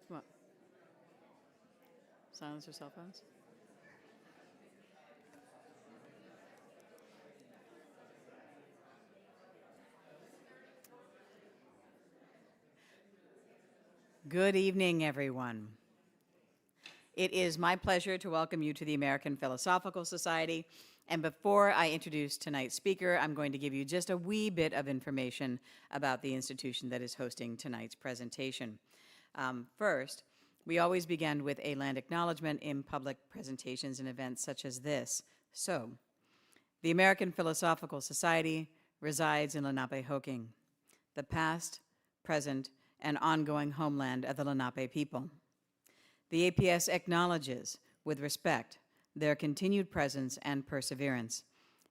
Come on. Silence your cell phones. Good evening, everyone. It is my pleasure to welcome you to the American Philosophical Society. And before I introduce tonight's speaker, I'm going to give you just a wee bit of information about the institution that is hosting tonight's presentation. First, we always begin with a land acknowledgement in public presentations and events such as this. So, the American Philosophical Society resides in Lenapehoking, the past, present, and ongoing homeland of the Lenape people. The APS acknowledges, with respect, their continued presence and perseverance,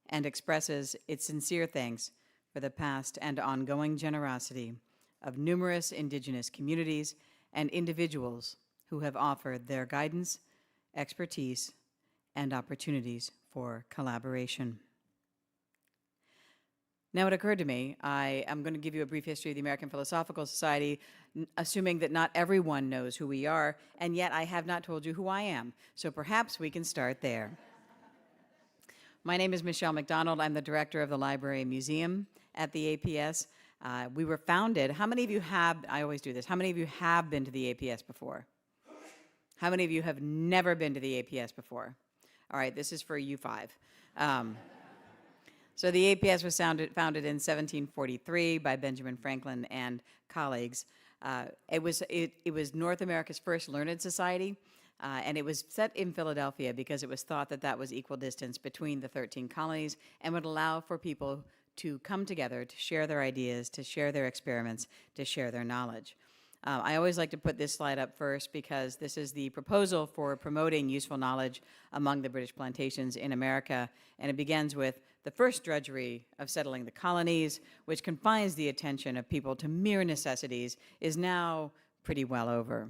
and expresses its sincere thanks for the past and ongoing generosity of numerous Indigenous communities and individuals who have offered their guidance, expertise, and opportunities for collaboration. Now, it occurred to me, I am going to give you a brief history of the American Philosophical Society, assuming that not everyone knows who we are, and yet I have not told you who I am, so perhaps we can start there. My name is Michelle McDonald. I'm the director of the Library and Museum at the APS. We were founded, how many of you have, I always do this, how many of you have been to the APS before? How many of you have never been to the APS before? All right, this is for you five. So the APS was founded in 1743 by Benjamin Franklin and colleagues. It was North America's first learned society, and it was set in Philadelphia because it was thought that that was equal distance between the 13 colonies and would allow for people to come together to share their ideas, to share their experiments, to share their knowledge. I always like to put this slide up first because this is the proposal for promoting useful knowledge among the British plantations in America, and it begins with the first drudgery of settling the colonies, which confines the attention of people to mere necessities, is now pretty well over.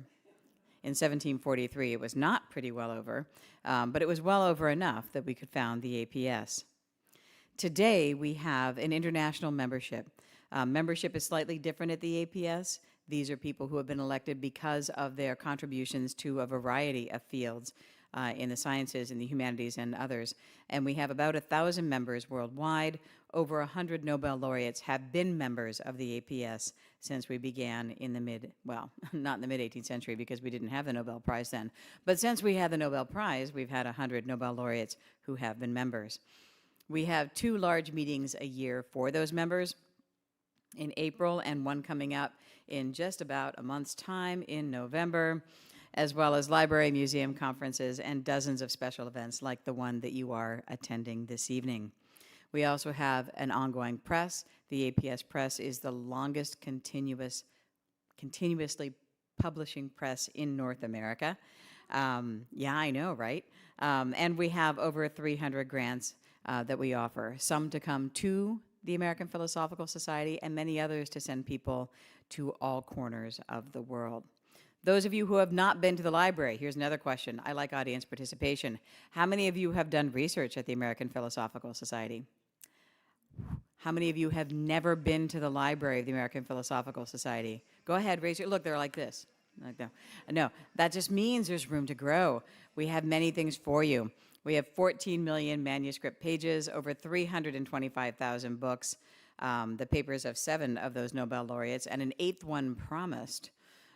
In 1743, it was not pretty well over, but it was well over enough that we could found the APS. Today, we have an international membership. Membership is slightly different at the APS. These are people who have been elected because of their contributions to a variety of fields in the sciences, in the humanities, and others. And we have about 1,000 members worldwide. Over 100 Nobel laureates have been members of the APS since we began in the not in the mid-18th century because we didn't have the Nobel Prize then. But since we had the Nobel Prize, we've had 100 Nobel laureates who have been members. We have 2 large meetings a year for those members in April and one coming up in just about a month's time in November, as well as library, museum conferences, and dozens of special events like the one that you are attending this evening. We also have an ongoing press. The APS Press is the longest continuously publishing press in North America. Yeah, I know, right? And we have over 300 grants that we offer, some to come to the American Philosophical Society and many others to send people to all corners of the world. Those of you who have not been to the library, here's another question. I like audience participation. How many of you have done research at the American Philosophical Society? How many of you have never been to the library of the American Philosophical Society? Go ahead, raise your, look, they're like this. Like that. No, that just means there's room to grow. We have many things for you. We have 14 million manuscript pages, over 325,000 books, the papers of 7 of those Nobel laureates, and an 8th one promised,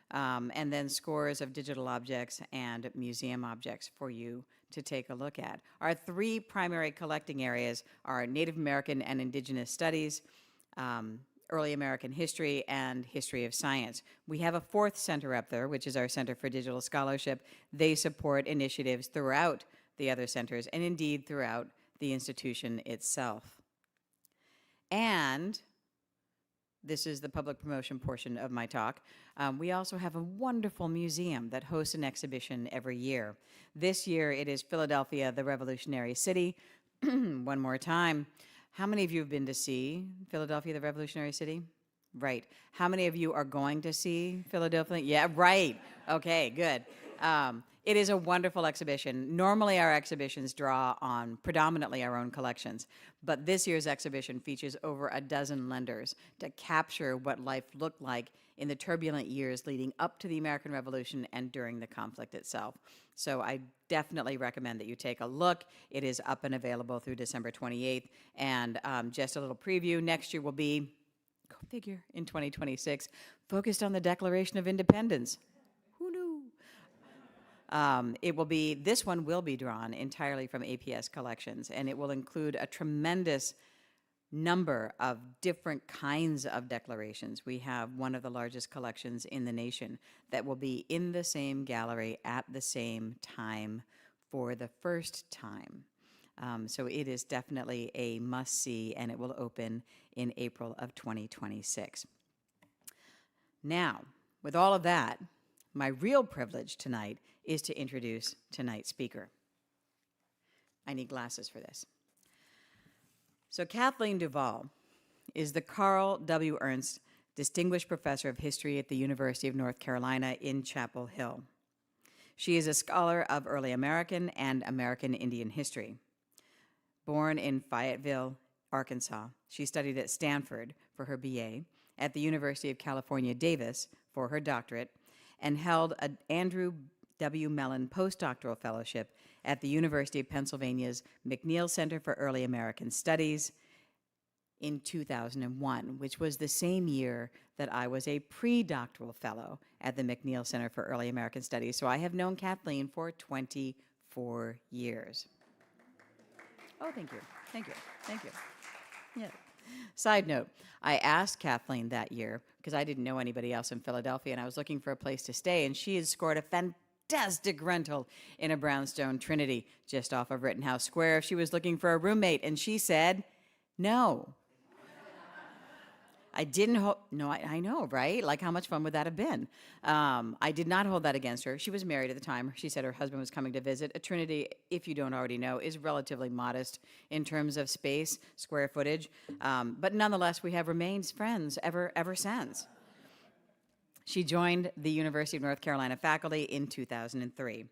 and then scores of digital objects and museum objects for you to take a look at. Our 3 primary collecting areas are Native American and Indigenous studies, early American history, and history of science. We have a 4th center up there, which is our Center for Digital Scholarship. They support initiatives throughout the other centers, and indeed throughout the institution itself. And this is the public promotion portion of my talk. We also have a wonderful museum that hosts an exhibition every year. This year it is Philadelphia, the Revolutionary City. One more time. How many of you have been to see Philadelphia, the Revolutionary City? Right. How many of you are going to see Philadelphia? Yeah, right. Okay, good. It is a wonderful exhibition. Normally, our exhibitions draw on predominantly our own collections, but this year's exhibition features over a dozen lenders to capture what life looked like in the turbulent years leading up to the American Revolution and during the conflict itself. So I definitely recommend that you take a look. It is up and available through December 28th. And just a little preview, next year will be, go figure, in 2026, focused on the Declaration of Independence. Who knew? This one will be drawn entirely from APS collections, and it will include a tremendous number of different kinds of declarations. We have one of the largest collections in the nation that will be in the same gallery at the same time for the first time. So it is definitely a must-see, and it will open in April of 2026. Now, with all of that, my real privilege tonight is to introduce tonight's speaker. I need glasses for this. So Kathleen DuVal is the Carl W. Ernst Distinguished Professor of History at the University of North Carolina in Chapel Hill. She is a scholar of early American and American Indian history. Born in Fayetteville, Arkansas, she studied at Stanford for her BA, at the University of California, Davis for her doctorate, and held an Andrew W. Mellon postdoctoral fellowship at the University of Pennsylvania's McNeil Center for Early American Studies in 2001, which was the same year that I was a pre-doctoral fellow at the McNeil Center for Early American Studies. So I have known Kathleen for 24 years. Oh, thank you. Thank you. Thank you. Yeah. Side note, I asked Kathleen that year, because I didn't know anybody else in Philadelphia, and I was looking for a place to stay, and she had scored a fantastic rental in a brownstone Trinity just off of Rittenhouse Square. She was looking for a roommate, and she said, no. I didn't no, I know, right? Like, how much fun would that have been? I did not hold that against her. She was married at the time. She said her husband was coming to visit. A Trinity, if you don't already know, is relatively modest in terms of space, square footage. But nonetheless, we have remained friends ever since. She joined the University of North Carolina faculty in 2003.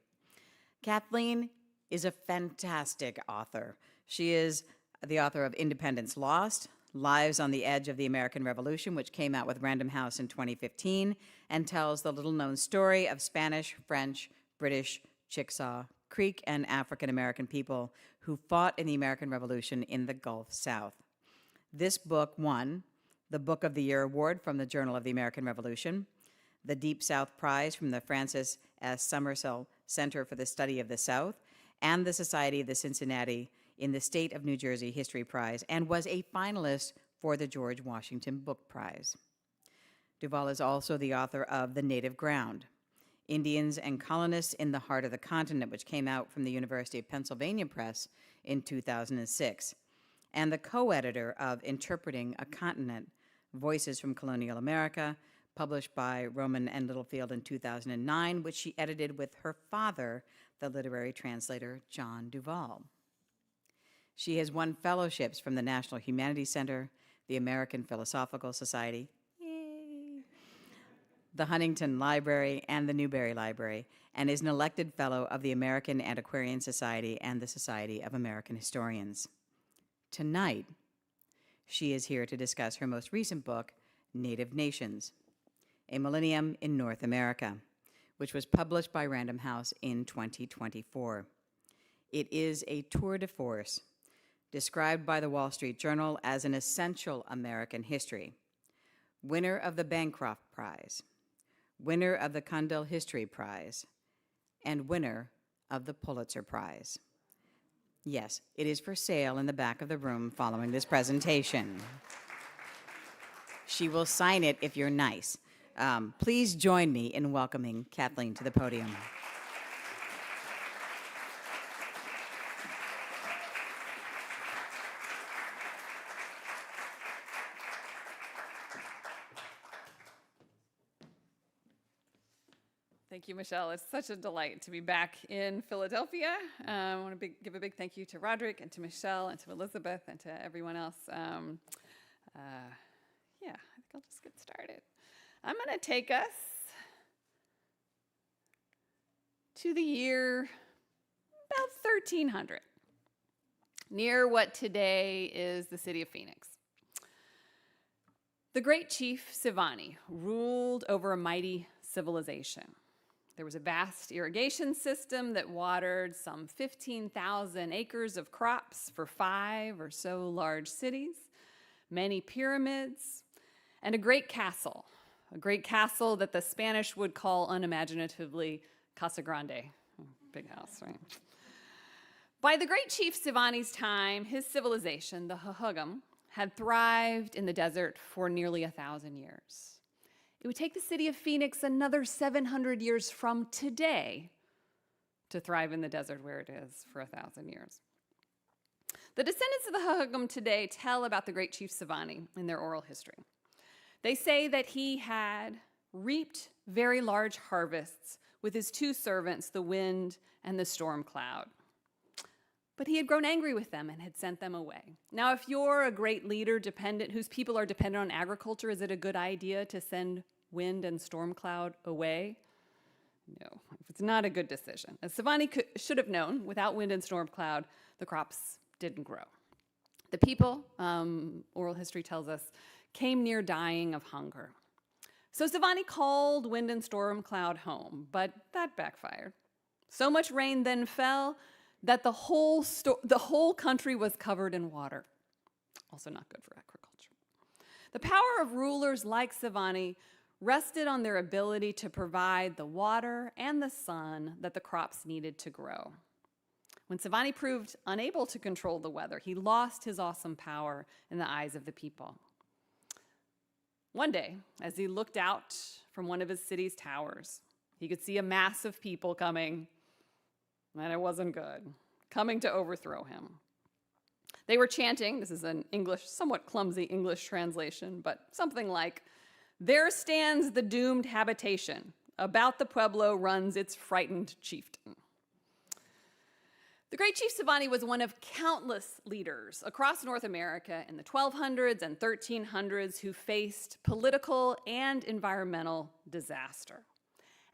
Kathleen is a fantastic author. She is the author of Independence Lost, Lives on the Edge of the American Revolution, which came out with Random House in 2015, and tells the little-known story of Spanish, French, British, Chickasaw, Creek, and African-American people who fought in the American Revolution in the Gulf South. This book won the Book of the Year Award from the Journal of the American Revolution, the Deep South Prize from the Francis S. Summersell Center for the Study of the South, and the Society of the Cincinnati in the State of New Jersey History Prize, and was a finalist for the George Washington Book Prize. DuVal is also the author of The Native Ground, Indians and Colonists in the Heart of the Continent, which came out from the University of Pennsylvania Press in 2006, and the co-editor of Interpreting a Continent, Voices from Colonial America, published by Rowman and Littlefield in 2009, which she edited with her father, the literary translator John DuVal. She has won fellowships from the National Humanities Center, the American Philosophical Society, yay, the Huntington Library, and the Newberry Library, and is an elected fellow of the American Antiquarian Society and the Society of American Historians. Tonight, she is here to discuss her most recent book, Native Nations, A Millennium in North America, which was published by Random House in 2024. It is a tour de force, described by the Wall Street Journal as an essential American history, winner of the Bancroft Prize, winner of the Cundill History Prize, and winner of the Pulitzer Prize. Yes, it is for sale in the back of the room following this presentation. She will sign it if you're nice. Please join me in welcoming Kathleen to the podium. Thank you, Michelle. It's such a delight to be back in Philadelphia. I want to give a big thank you to Roderick and to Michelle and to Elizabeth and to everyone else. I think I'll just get started. I'm going to take us to the year about 1300, near what today is the city of Phoenix. The great chief Sivani ruled over a mighty civilization. There was a vast irrigation system that watered some 15,000 acres of crops for 5 or so large cities, many pyramids, and a great castle that the Spanish would call unimaginatively Casa Grande, big house, right? By the great chief Sivani's time, his civilization, the Hahugum, had thrived in the desert for nearly 1,000 years. It would take the city of Phoenix another 700 years from today to thrive in the desert where it is for 1,000 years. The descendants of the Hahugum today tell about the great chief Sivani in their oral history. They say that he had reaped very large harvests with his 2 servants, the wind and the storm cloud. But he had grown angry with them and had sent them away. Now, if you're a great leader whose people are dependent on agriculture, is it a good idea to send wind and storm cloud away? No, it's not a good decision. As Sivani should have known, without wind and storm cloud, the crops didn't grow. The people, oral history tells us, came near dying of hunger. So Sivani called wind and storm cloud home, but that backfired. So much rain then fell that the whole country was covered in water. Also not good for agriculture. The power of rulers like Sivani rested on their ability to provide the water and the sun that the crops needed to grow. When Sivani proved unable to control the weather, he lost his awesome power in the eyes of the people. One day, as he looked out from one of his city's towers, he could see a mass of people coming, and it wasn't good, coming to overthrow him. They were chanting, this is an somewhat clumsy English translation, but something like, "There stands the doomed habitation. About the pueblo runs its frightened chieftain." The great chief Sivani was one of countless leaders across North America in the 1200s and 1300s who faced political and environmental disaster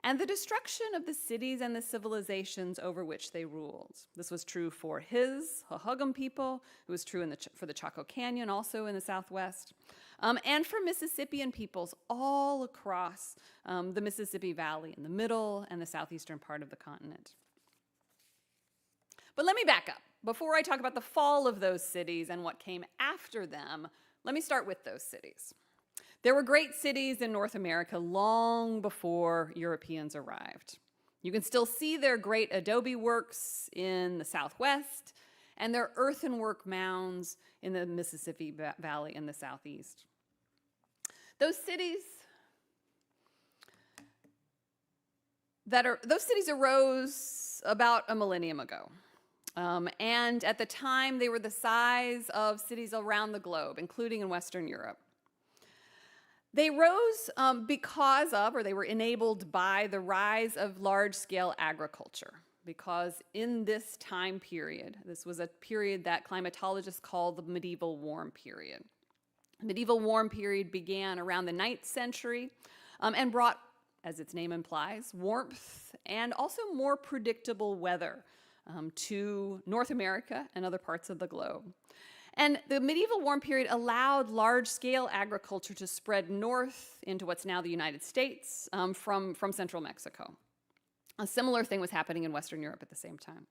and the destruction of the cities and the civilizations over which they ruled. This was true for his Hahugum people. It was true for the Chaco Canyon, also in the Southwest, and for Mississippian peoples all across the Mississippi Valley in the middle and the southeastern part of the continent. But let me back up. Before I talk about the fall of those cities and what came after them, let me start with those cities. There were great cities in North America long before Europeans arrived. You can still see their great adobe works in the Southwest and their earthenwork mounds in the Mississippi Valley in the Southeast. Those cities arose about a millennium ago. And at the time, they were the size of cities around the globe, including in Western Europe. They rose they were enabled by the rise of large-scale agriculture, because in this time period, this was a period that climatologists call the medieval warm period. The medieval warm period began around the 9th century and brought, as its name implies, warmth and also more predictable weather to North America and other parts of the globe. And the medieval warm period allowed large-scale agriculture to spread north into what's now the United States from central Mexico. A similar thing was happening in Western Europe at the same time.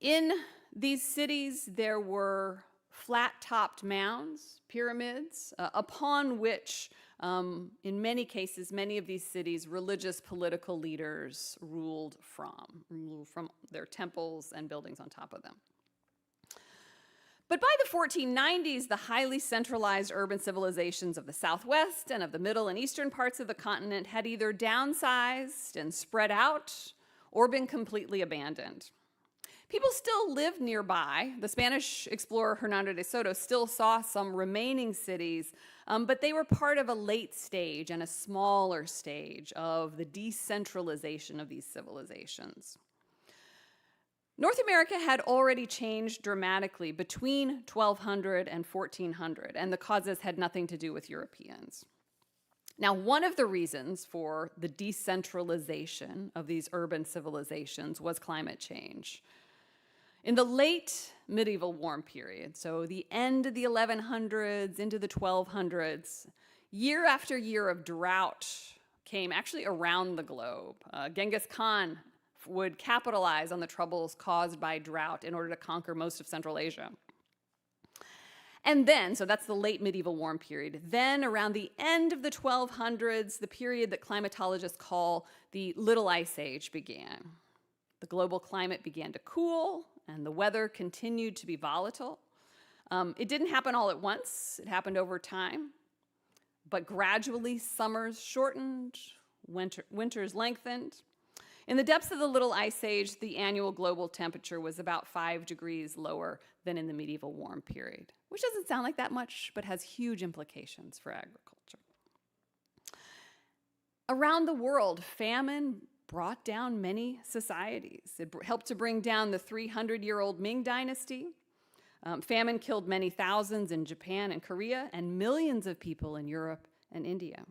In these cities, there were flat-topped mounds, pyramids, upon which, in many cases, many of these cities, religious political leaders ruled from their temples and buildings on top of them. But by the 1490s, the highly centralized urban civilizations of the Southwest and of the middle and eastern parts of the continent had either downsized and spread out or been completely abandoned. People still lived nearby. The Spanish explorer Hernando de Soto still saw some remaining cities, but they were part of a late stage and a smaller stage of the decentralization of these civilizations. North America had already changed dramatically between 1200 and 1400, and the causes had nothing to do with Europeans. Now, one of the reasons for the decentralization of these urban civilizations was climate change. In the late medieval warm period, so the end of the 1100s into the 1200s, year after year of drought came actually around the globe. Genghis Khan would capitalize on the troubles caused by drought in order to conquer most of Central Asia. And then, so that's the late medieval warm period. Then around the end of the 1200s, the period that climatologists call the Little Ice Age began. The global climate began to cool, and the weather continued to be volatile. It didn't happen all at once. It happened over time. But gradually, summers shortened, winters lengthened. In the depths of the Little Ice Age, the annual global temperature was about 5 degrees lower than in the medieval warm period, which doesn't sound like that much, but has huge implications for agriculture. Around the world, famine brought down many societies. It helped to bring down the 300-year-old Ming Dynasty. Famine killed many thousands in Japan and Korea, and millions of people in Europe and India.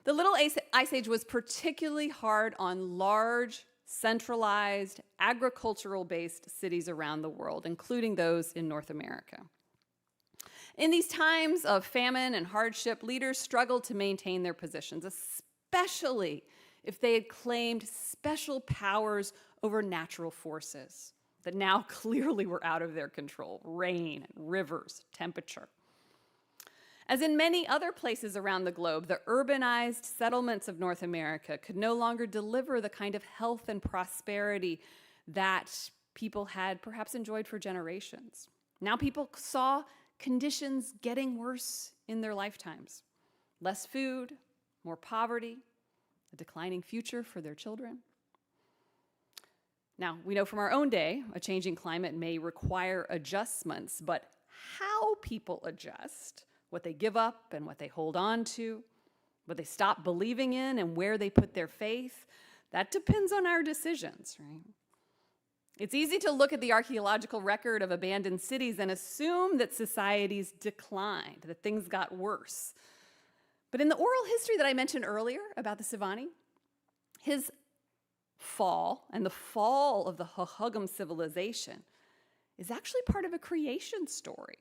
The Little Ice Age was particularly hard on large, centralized, agricultural-based cities around the world, including those in North America. In these times of famine and hardship, leaders struggled to maintain their positions, especially if they had claimed special powers over natural forces that now clearly were out of their control: rain, rivers, temperature. As in many other places around the globe, the urbanized settlements of North America could no longer deliver the kind of health and prosperity that people had perhaps enjoyed for generations. Now people saw conditions getting worse in their lifetimes. Less food, more poverty, a declining future for their children. Now, we know from our own day, a changing climate may require adjustments, but how people adjust, what they give up and what they hold on to, what they stop believing in and where they put their faith, that depends on our decisions, right? It's easy to look at the archaeological record of abandoned cities and assume that societies declined, that things got worse. But in the oral history that I mentioned earlier about the Sivani, his fall and the fall of the Hohokam civilization is actually part of a creation story.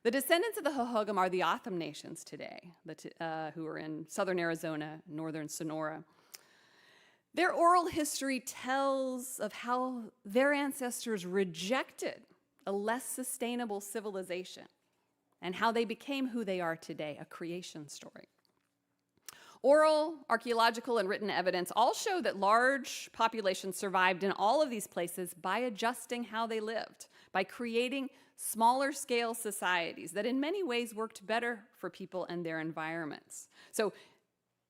The descendants of the Hohokam are the Otham nations today, who are in southern Arizona, northern Sonora. Their oral history tells of how their ancestors rejected a less sustainable civilization and how they became who they are today, a creation story. Oral, archaeological, and written evidence all show that large populations survived in all of these places by adjusting how they lived, by creating smaller scale societies that in many ways worked better for people and their environments. So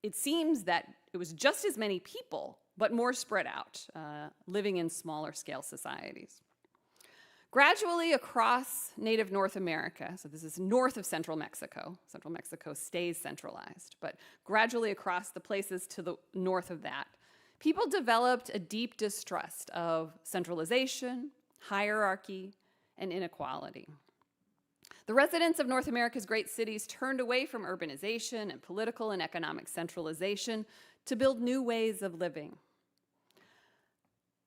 it seems that it was just as many people, but more spread out, living in smaller scale societies. Gradually across native North America, so this is north of central Mexico stays centralized, but gradually across the places to the north of that, people developed a deep distrust of centralization, hierarchy, and inequality. The residents of North America's great cities turned away from urbanization and political and economic centralization to build new ways of living.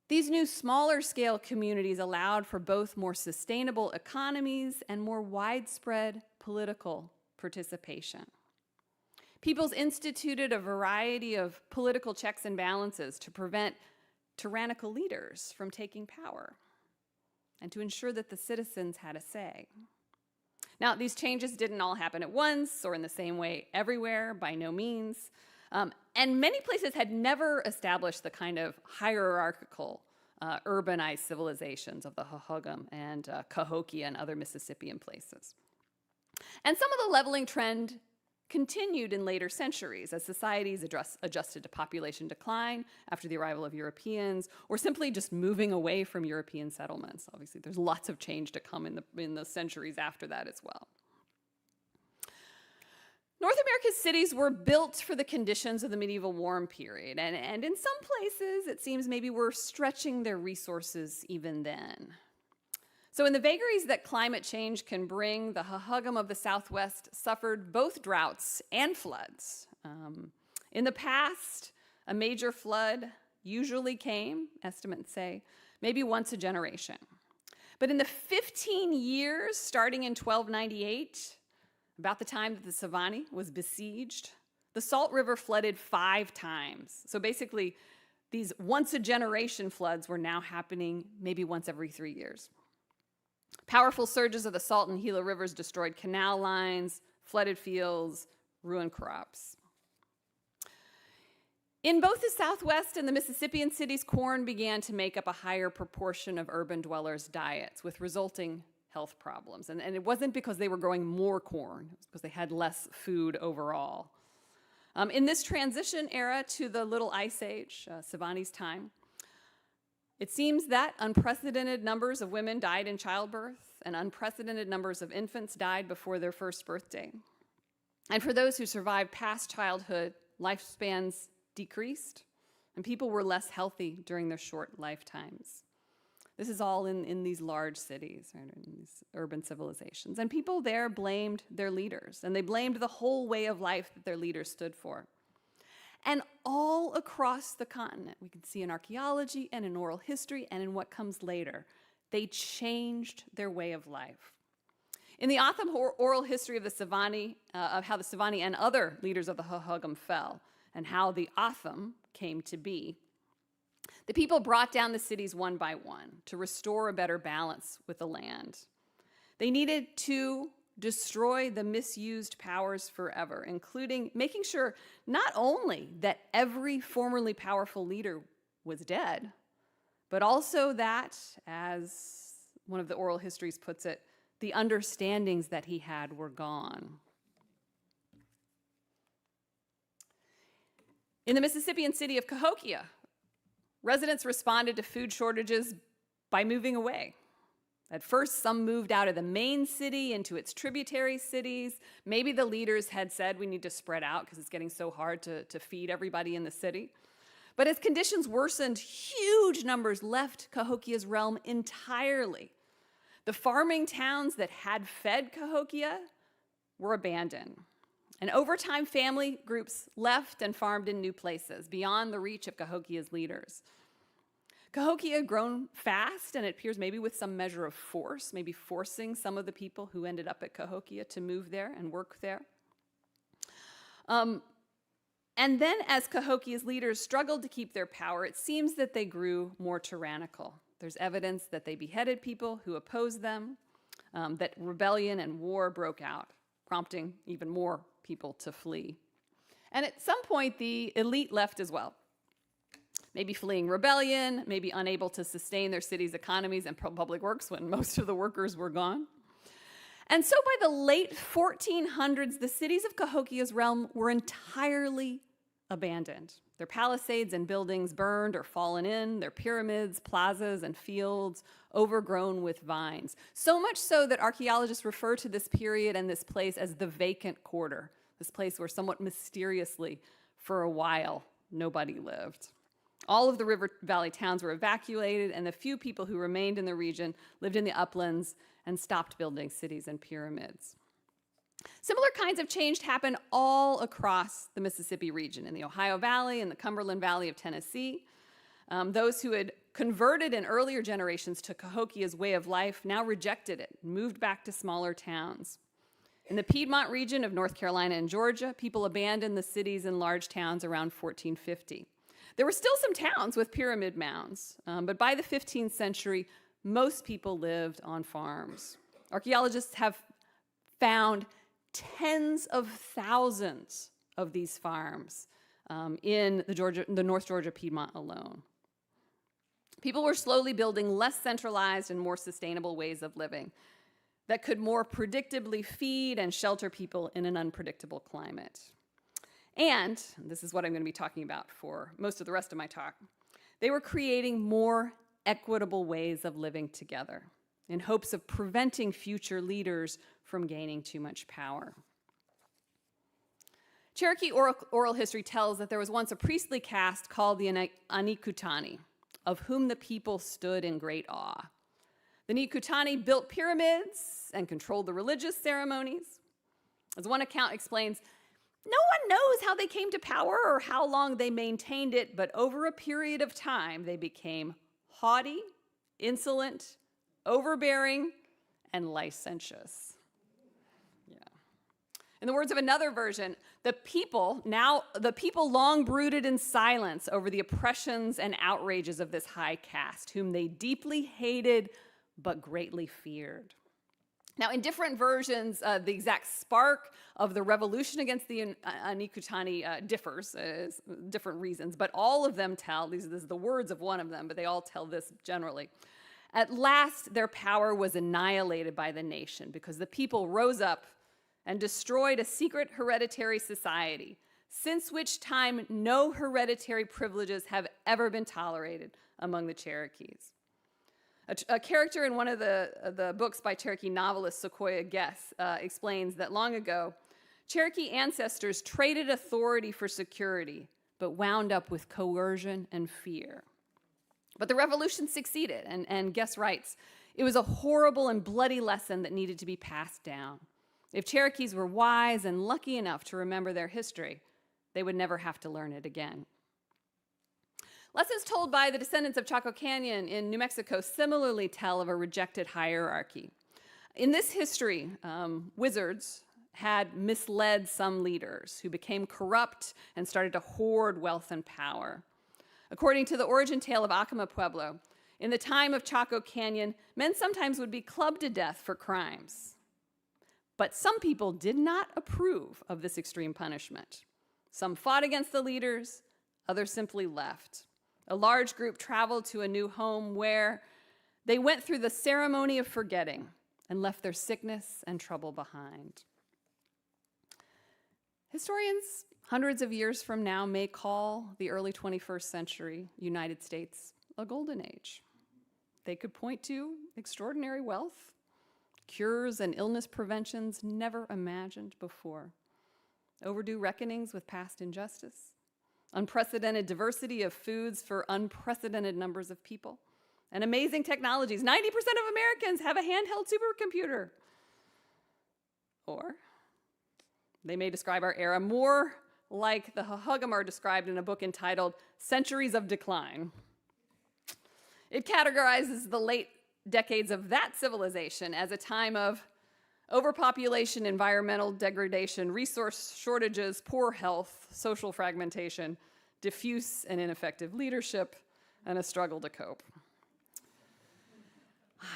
These new smaller scale communities allowed for both more sustainable economies and more widespread political participation. Peoples instituted a variety of political checks and balances to prevent tyrannical leaders from taking power and to ensure that the citizens had a say. Now, these changes didn't all happen at once or in the same way everywhere, by no means. And many places had never established the kind of hierarchical, urbanized civilizations of the Hohokam and Cahokia and other Mississippian places. And some of the leveling trend continued in later centuries as societies adjusted to population decline after the arrival of Europeans, or simply just moving away from European settlements. Obviously, there's lots of change to come in the centuries after that as well. North America's cities were built for the conditions of the medieval warm period, and in some places, it seems maybe we're stretching their resources even then. So in the vagaries that climate change can bring, the Hahugum of the Southwest suffered both droughts and floods. In the past, a major flood usually came, estimates say, maybe once a generation. But in the 15 years starting in 1298, about the time that the Savani was besieged, the Salt River flooded 5 times. So basically, these once-a-generation floods were now happening maybe once every 3 years. Powerful surges of the Salt and Gila rivers destroyed canal lines, flooded fields, ruined crops. In both the Southwest and the Mississippian cities, corn began to make up a higher proportion of urban dwellers' diets, with resulting health problems. And it wasn't because they were growing more corn, it was because they had less food overall. In this transition era to the Little Ice Age, Savani's time, it seems that unprecedented numbers of women died in childbirth, and unprecedented numbers of infants died before their first birthday. And for those who survived past childhood, lifespans decreased, and people were less healthy during their short lifetimes. This is all in these large cities, right, in these urban civilizations. And people there blamed their leaders, and they blamed the whole way of life that their leaders stood for. And all across the continent, we can see in archaeology and in oral history and in what comes later, they changed their way of life. In the Otham oral history of the Savani, of how the Savani and other leaders of the Hahugum fell, and how the Otham came to be, the people brought down the cities one by one to restore a better balance with the land. They needed to destroy the misused powers forever, including making sure not only that every formerly powerful leader was dead, but also that, as one of the oral histories puts it, the understandings that he had were gone. In the Mississippian city of Cahokia, residents responded to food shortages by moving away. At first, some moved out of the main city into its tributary cities. Maybe the leaders had said we need to spread out because it's getting so hard to feed everybody in the city. But as conditions worsened, huge numbers left Cahokia's realm entirely. The farming towns that had fed Cahokia were abandoned. And over time, family groups left and farmed in new places, beyond the reach of Cahokia's leaders. Cahokia had grown fast, and it appears maybe with some measure of force, maybe forcing some of the people who ended up at Cahokia to move there and work there. And then as Cahokia's leaders struggled to keep their power, it seems that they grew more tyrannical. There's evidence that they beheaded people who opposed them, that rebellion and war broke out, prompting even more people to flee. And at some point, the elite left as well. Maybe fleeing rebellion, maybe unable to sustain their city's economies and public works when most of the workers were gone. And so by the late 1400s, the cities of Cahokia's realm were entirely abandoned. Their palisades and buildings burned or fallen in, their pyramids, plazas, and fields overgrown with vines. So much so that archaeologists refer to this period and this place as the vacant quarter, this place where somewhat mysteriously, for a while, nobody lived. All of the river valley towns were evacuated, and the few people who remained in the region lived in the uplands and stopped building cities and pyramids. Similar kinds of change happened all across the Mississippi region, in the Ohio Valley and the Cumberland Valley of Tennessee. Those who had converted in earlier generations to Cahokia's way of life now rejected it and moved back to smaller towns. In the Piedmont region of North Carolina and Georgia, people abandoned the cities and large towns around 1450. There were still some towns with pyramid mounds, but by the 15th century, most people lived on farms. Archaeologists have found tens of thousands of these farms in the North Georgia Piedmont alone. People were slowly building less centralized and more sustainable ways of living that could more predictably feed and shelter people in an unpredictable climate. And this is what I'm going to be talking about for most of the rest of my talk. They were creating more equitable ways of living together in hopes of preventing future leaders from gaining too much power. Cherokee oral history tells that there was once a priestly caste called the Anikutani, of whom the people stood in great awe. The Nikutani built pyramids and controlled the religious ceremonies. As one account explains, no one knows how they came to power or how long they maintained it, but over a period of time, they became haughty, insolent, overbearing, and licentious. Yeah. In the words of another version, the people long brooded in silence over the oppressions and outrages of this high caste, whom they deeply hated but greatly feared. Now, in different versions, the exact spark of the revolution against the Nikutani differs, different reasons, but all of them tell, these are the words of one of them, but they all tell this generally. At last, their power was annihilated by the nation because the people rose up and destroyed a secret hereditary society, since which time no hereditary privileges have ever been tolerated among the Cherokees. A character in one of the books by Cherokee novelist Sequoyah Guess explains that long ago, Cherokee ancestors traded authority for security, but wound up with coercion and fear. But the revolution succeeded, and Guess writes, it was a horrible and bloody lesson that needed to be passed down. If Cherokees were wise and lucky enough to remember their history, they would never have to learn it again. Lessons told by the descendants of Chaco Canyon in New Mexico similarly tell of a rejected hierarchy. In this history, wizards had misled some leaders who became corrupt and started to hoard wealth and power. According to the origin tale of Acoma Pueblo, in the time of Chaco Canyon, men sometimes would be clubbed to death for crimes. But some people did not approve of this extreme punishment. Some fought against the leaders, others simply left. A large group traveled to a new home where they went through the ceremony of forgetting and left their sickness and trouble behind. Historians, hundreds of years from now, may call the early 21st century United States a golden age. They could point to extraordinary wealth, cures and illness preventions never imagined before, overdue reckonings with past injustice, unprecedented diversity of foods for unprecedented numbers of people, and amazing technologies. 90% of Americans have a handheld supercomputer. Or they may describe our era more like the Hahugam are described in a book entitled Centuries of Decline. It categorizes the late decades of that civilization as a time of overpopulation, environmental degradation, resource shortages, poor health, social fragmentation, diffuse and ineffective leadership, and a struggle to cope.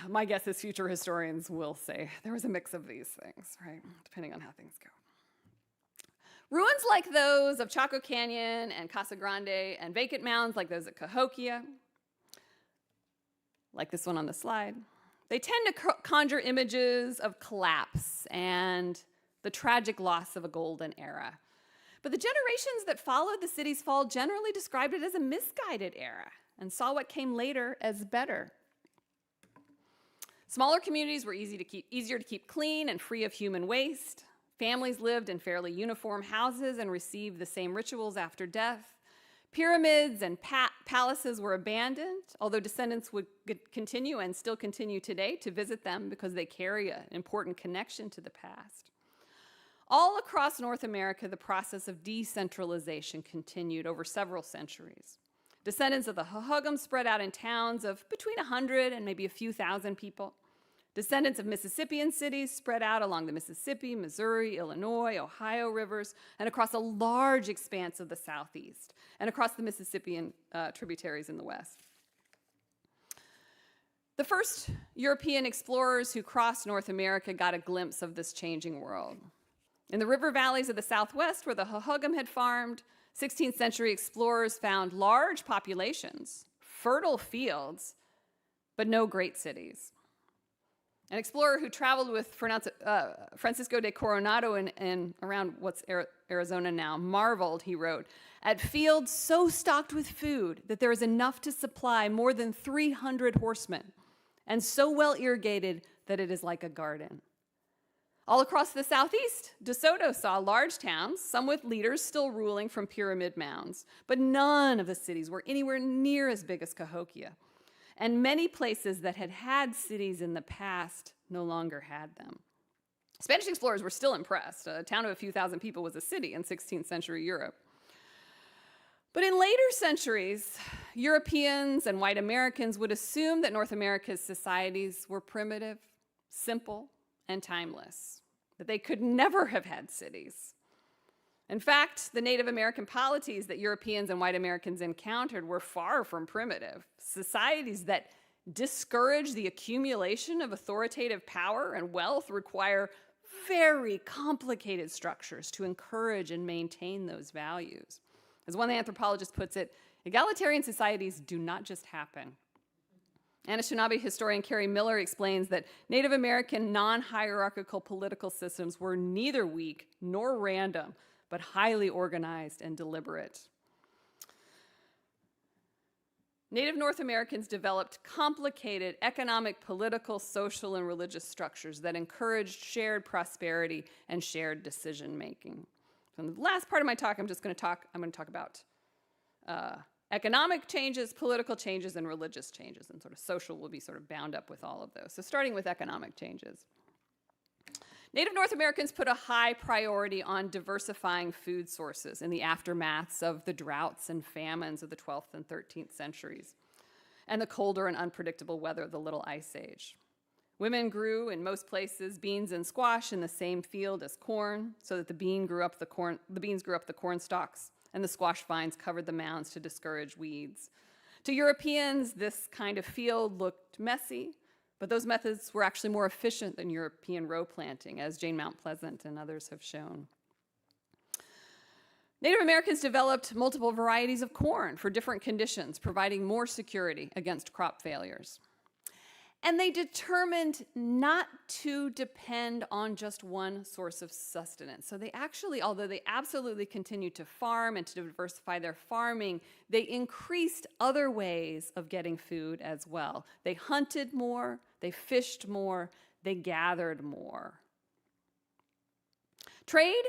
My guess is future historians will say there was a mix of these things, right? Depending on how things go. Ruins like those of Chaco Canyon and Casa Grande, and vacant mounds like those at Cahokia, like this one on the slide, they tend to conjure images of collapse and the tragic loss of a golden era. But the generations that followed the city's fall generally described it as a misguided era and saw what came later as better. Smaller communities were easier to keep clean and free of human waste. Families lived in fairly uniform houses and received the same rituals after death. Pyramids and palaces were abandoned, although descendants would continue and still continue today to visit them because they carry an important connection to the past. All across North America, the process of decentralization continued over several centuries. Descendants of the Hahugam spread out in towns of between 100 and maybe a few thousand people. Descendants of Mississippian cities spread out along the Mississippi, Missouri, Illinois, Ohio rivers, and across a large expanse of the Southeast, and across the Mississippian tributaries in the West. The first European explorers who crossed North America got a glimpse of this changing world. In the river valleys of the Southwest, where the Hahugam had farmed, 16th century explorers found large populations, fertile fields, but no great cities. An explorer who traveled with Francisco de Coronado in around what's Arizona now marveled, he wrote, at fields so stocked with food that there is enough to supply more than 300 horsemen, and so well irrigated that it is like a garden. All across the Southeast, DeSoto saw large towns, some with leaders still ruling from pyramid mounds, but none of the cities were anywhere near as big as Cahokia. and many places that had had cities in the past no longer had them. Spanish explorers were still impressed. A town of a few thousand people was a city in 16th century Europe. But in later centuries, Europeans and white Americans would assume that North America's societies were primitive, simple, and timeless, that they could never have had cities. In fact, the Native American polities that Europeans and white Americans encountered were far from primitive. Societies that discourage the accumulation of authoritative power and wealth require very complicated structures to encourage and maintain those values. As one anthropologist puts it, egalitarian societies do not just happen. Anishinaabe historian Carrie Miller explains that Native American non-hierarchical political systems were neither weak nor random, but highly organized and deliberate. Native North Americans developed complicated economic, political, social, and religious structures that encouraged shared prosperity and shared decision-making. So in the last part of my talk, I'm going to talk about economic changes, political changes, and religious changes, and sort of social will be sort of bound up with all of those. So starting with economic changes. Native North Americans put a high priority on diversifying food sources in the aftermaths of the droughts and famines of the 12th and 13th centuries, and the colder and unpredictable weather of the Little Ice Age. Women grew, in most places, beans and squash in the same field as corn, so that the beans grew up the corn stalks, and the squash vines covered the mounds to discourage weeds. To Europeans, this kind of field looked messy, but those methods were actually more efficient than European row planting, as Jane Mount Pleasant and others have shown. Native Americans developed multiple varieties of corn for different conditions, providing more security against crop failures. And they determined not to depend on just one source of sustenance. So they actually, although they absolutely continued to farm and to diversify their farming, they increased other ways of getting food as well. They hunted more, they fished more, they gathered more. Trade,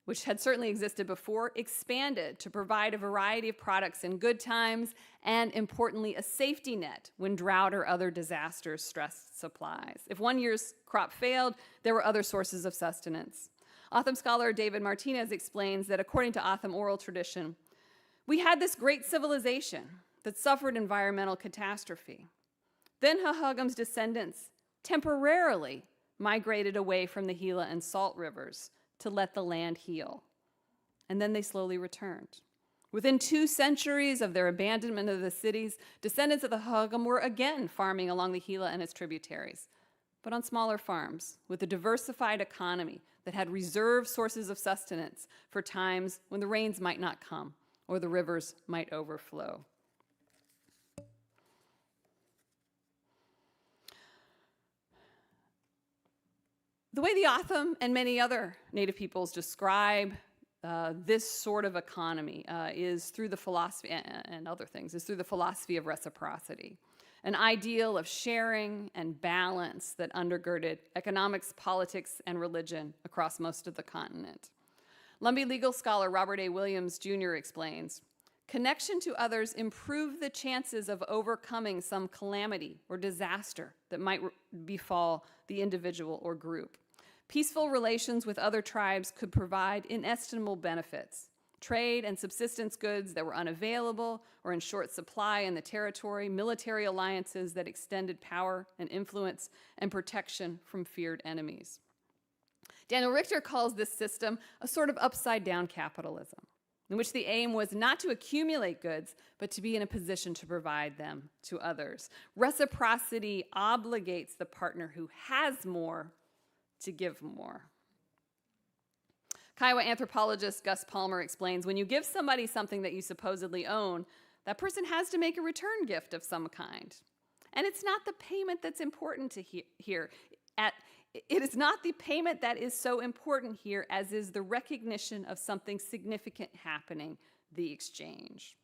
which had certainly existed before, expanded to provide a variety of products in good times and, importantly, a safety net when drought or other disasters stressed supplies. If one year's crop failed, there were other sources of sustenance. Otham scholar David Martinez explains that according to Otham oral tradition, we had this great civilization that suffered environmental catastrophe. Then Hahugam's descendants temporarily migrated away from the Gila and Salt rivers to let the land heal. And then they slowly returned. Within 2 centuries of their abandonment of the cities, descendants of the Hagam were again farming along the Gila and its tributaries, but on smaller farms with a diversified economy that had reserved sources of sustenance for times when the rains might not come or the rivers might overflow. The way the Otham and many other Native peoples describe this sort of economy is through the philosophy, and other things, is through the philosophy of reciprocity, an ideal of sharing and balance that undergirded economics, politics, and religion across most of the continent. Lumbee legal scholar Robert A. Williams, Jr. explains, connection to others improved the chances of overcoming some calamity or disaster that might befall the individual or group. Peaceful relations with other tribes could provide inestimable benefits. Trade and subsistence goods that were unavailable or in short supply in the territory, military alliances that extended power and influence, and protection from feared enemies. Daniel Richter calls this system a sort of upside-down capitalism, in which the aim was not to accumulate goods, but to be in a position to provide them to others. Reciprocity obligates the partner who has more to give more. Kiowa anthropologist Gus Palmer explains, when you give somebody something that you supposedly own, that person has to make a return gift of some kind. And it's not the payment that's important to here. It is not the payment that is so important here as is the recognition of something significant happening, the exchange.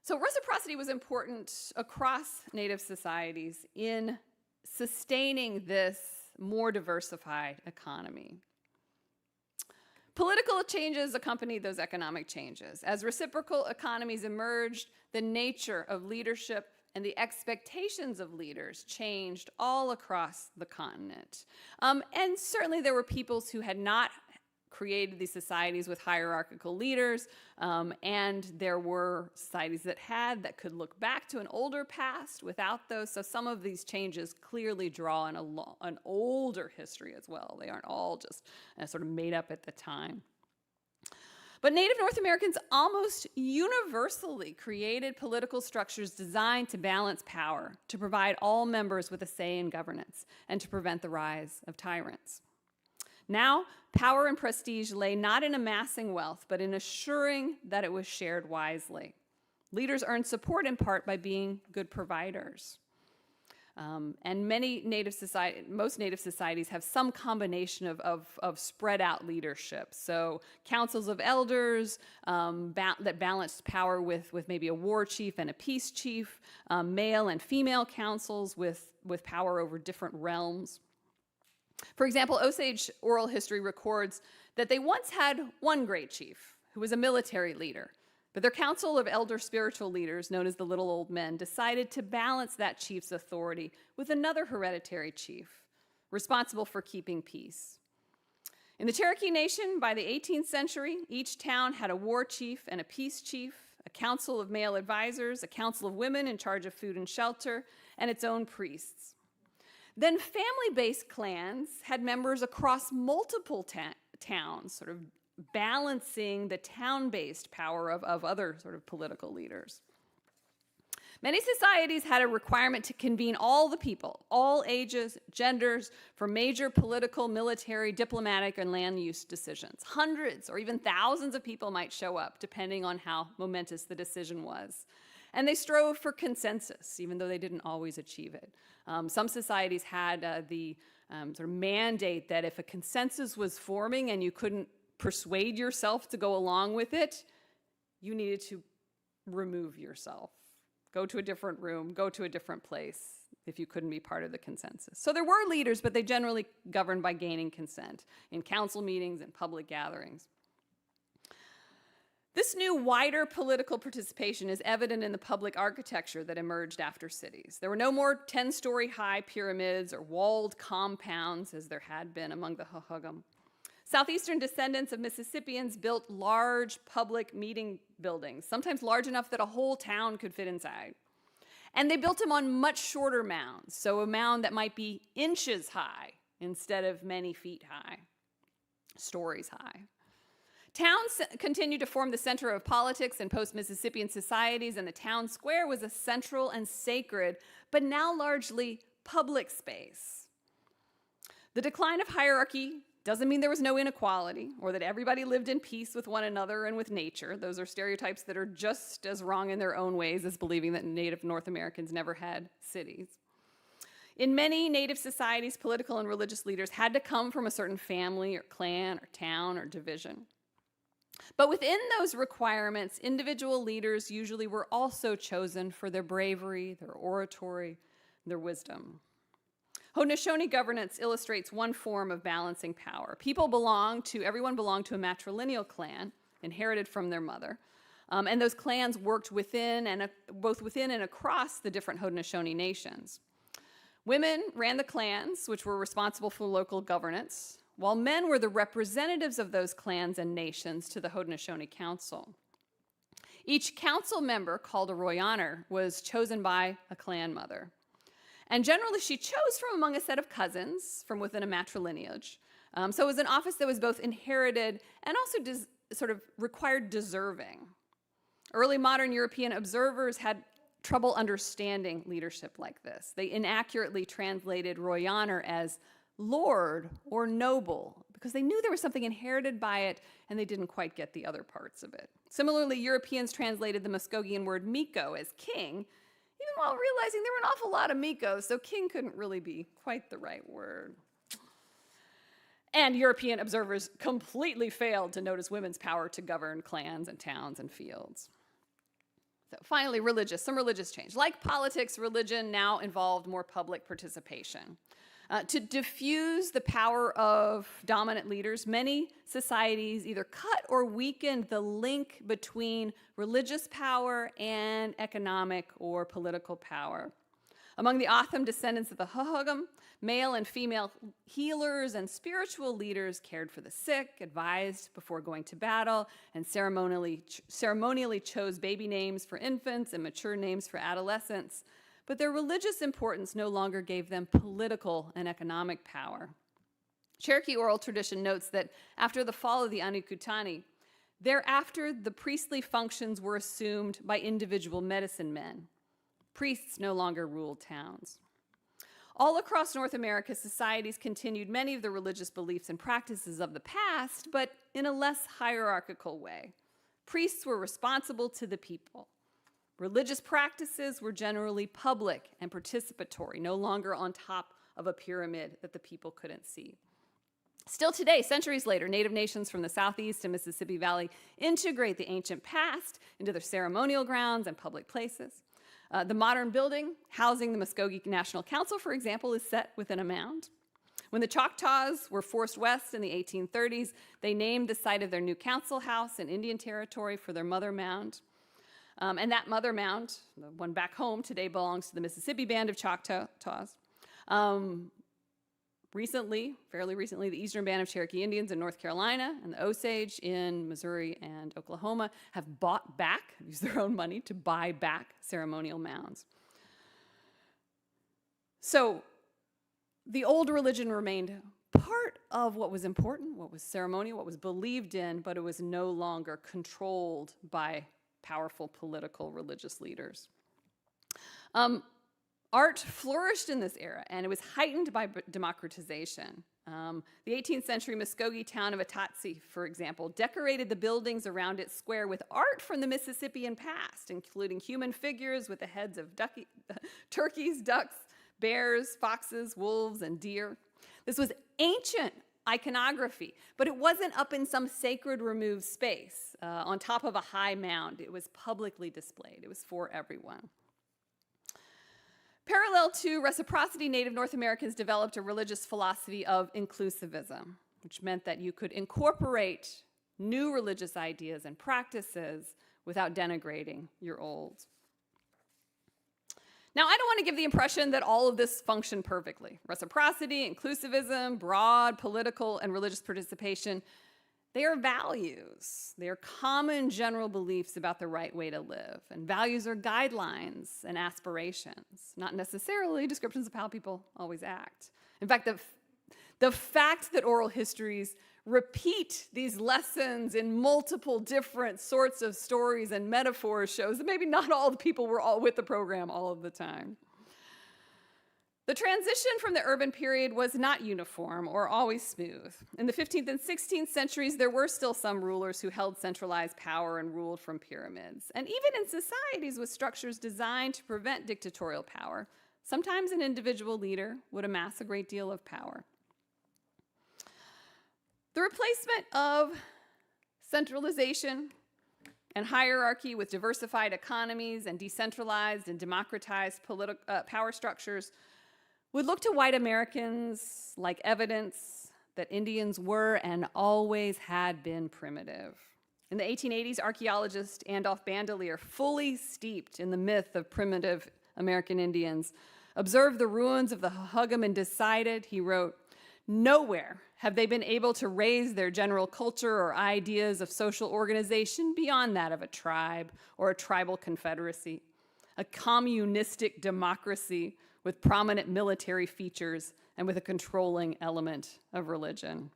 So reciprocity was important across Native societies in sustaining this more diversified economy. Political changes accompanied those economic changes. As reciprocal economies emerged, the nature of leadership and the expectations of leaders changed all across the continent. And certainly there were peoples who had not created these societies with hierarchical leaders, and there were societies that could look back to an older past without those. So some of these changes clearly draw on an older history as well. They aren't all just sort of made up at the time. But Native North Americans almost universally created political structures designed to balance power, to provide all members with a say in governance, and to prevent the rise of tyrants. Now, power and prestige lay not in amassing wealth, but in assuring that it was shared wisely. Leaders earned support in part by being good providers. And most Native societies have some combination of spread out leadership. So councils of elders that balanced power with maybe a war chief and a peace chief, male and female councils with power over different realms. For example, Osage oral history records that they once had one great chief who was a military leader. But their council of elder spiritual leaders, known as the Little Old Men, decided to balance that chief's authority with another hereditary chief, responsible for keeping peace. In the Cherokee Nation, by the 18th century, each town had a war chief and a peace chief, a council of male advisors, a council of women in charge of food and shelter, and its own priests. Then family-based clans had members across multiple towns, sort of balancing the town-based power of other sort of political leaders. Many societies had a requirement to convene all the people, all ages, genders, for major political, military, diplomatic, and land use decisions. Hundreds or even thousands of people might show up, depending on how momentous the decision was. And they strove for consensus, even though they didn't always achieve it. Some societies had the sort of mandate that if a consensus was forming and you couldn't persuade yourself to go along with it, you needed to remove yourself. Go to a different room, go to a different place if you couldn't be part of the consensus. So there were leaders, but they generally governed by gaining consent in council meetings and public gatherings. This new wider political participation is evident in the public architecture that emerged after cities. There were no more 10-story high pyramids or walled compounds as there had been among the Hohokam. Southeastern descendants of Mississippians built large public meeting buildings, sometimes large enough that a whole town could fit inside. And they built them on much shorter mounds, so a mound that might be inches high instead of many feet high, stories high. Towns continued to form the center of politics in post-Mississippian societies, and the town square was a central and sacred, but now largely public space. The decline of hierarchy doesn't mean there was no inequality or that everybody lived in peace with one another and with nature. Those are stereotypes that are just as wrong in their own ways as believing that Native North Americans never had cities. In many Native societies, political and religious leaders had to come from a certain family or clan or town or division. But within those requirements, individual leaders usually were also chosen for their bravery, their oratory, their wisdom. Haudenosaunee governance illustrates one form of balancing power. Everyone belonged to a matrilineal clan, inherited from their mother. And those clans worked both within and across the different Haudenosaunee nations. Women ran the clans, which were responsible for local governance, while men were the representatives of those clans and nations to the Haudenosaunee Council. Each council member, called a royaner, was chosen by a clan mother. And generally, she chose from among a set of cousins from within a matrilineage. So it was an office that was both inherited and also sort of required deserving. Early modern European observers had trouble understanding leadership like this. They inaccurately translated royaner as lord or noble because they knew there was something inherited by it and they didn't quite get the other parts of it. Similarly, Europeans translated the Muskogean word miko as king, even while realizing there were an awful lot of Mikos, so king couldn't really be quite the right word. And European observers completely failed to notice women's power to govern clans and towns and fields. So finally, some religious change. Like politics, religion now involved more public participation. To diffuse the power of dominant leaders, many societies either cut or weakened the link between religious power and economic or political power. Among the Otham descendants of the Hohokam, male and female healers and spiritual leaders cared for the sick, advised before going to battle, and ceremonially chose baby names for infants and mature names for adolescents. But their religious importance no longer gave them political and economic power. Cherokee oral tradition notes that after the fall of the Anikutani, thereafter the priestly functions were assumed by individual medicine men. Priests no longer ruled towns. All across North America, societies continued many of the religious beliefs and practices of the past, but in a less hierarchical way. Priests were responsible to the people. Religious practices were generally public and participatory, no longer on top of a pyramid that the people couldn't see. Still today, centuries later, Native nations from the Southeast and Mississippi Valley integrate the ancient past into their ceremonial grounds and public places. The modern building housing the Muskogee National Council, for example, is set within a mound. When the Choctaws were forced west in the 1830s, they named the site of their new council house in Indian Territory for their mother mound. And that mother mound, the one back home, today belongs to the Mississippi Band of Choctaws. Fairly recently, the Eastern Band of Cherokee Indians in North Carolina and the Osage in Missouri and Oklahoma have bought back, used their own money to buy back ceremonial mounds. So the old religion remained part of what was important, what was ceremonial, what was believed in, but it was no longer controlled by powerful political religious leaders. Art flourished in this era, and it was heightened by democratization. The 18th century Muskogee town of Atatsi, for example, decorated the buildings around its square with art from the Mississippian past, including human figures with the heads of turkeys, ducks, bears, foxes, wolves, and deer. This was ancient iconography, but it wasn't up in some sacred removed space on top of a high mound. It was publicly displayed. It was for everyone. Parallel to reciprocity, Native North Americans developed a religious philosophy of inclusivism, which meant that you could incorporate new religious ideas and practices without denigrating your old. Now, I don't want to give the impression that all of this functioned perfectly. Reciprocity, inclusivism, broad political and religious participation, they are values. They are common general beliefs about the right way to live. And values are guidelines and aspirations, not necessarily descriptions of how people always act. In fact, the fact that oral histories repeat these lessons in multiple different sorts of stories and metaphors shows that maybe not all the people were all with the program all of the time. The transition from the urban period was not uniform or always smooth. In the 15th and 16th centuries, there were still some rulers who held centralized power and ruled from pyramids. And even in societies with structures designed to prevent dictatorial power, sometimes an individual leader would amass a great deal of power. The replacement of centralization and hierarchy with diversified economies and decentralized and democratized power structures would look to white Americans like evidence that Indians were and always had been primitive. In the 1880s, archaeologist Andolph Bandelier, fully steeped in the myth of primitive American Indians, observed the ruins of the Hohokam and decided, he wrote, "Nowhere have they been able to raise their general culture or ideas of social organization beyond that of a tribe or a tribal confederacy, a communistic democracy with prominent military features and with a controlling element of religion."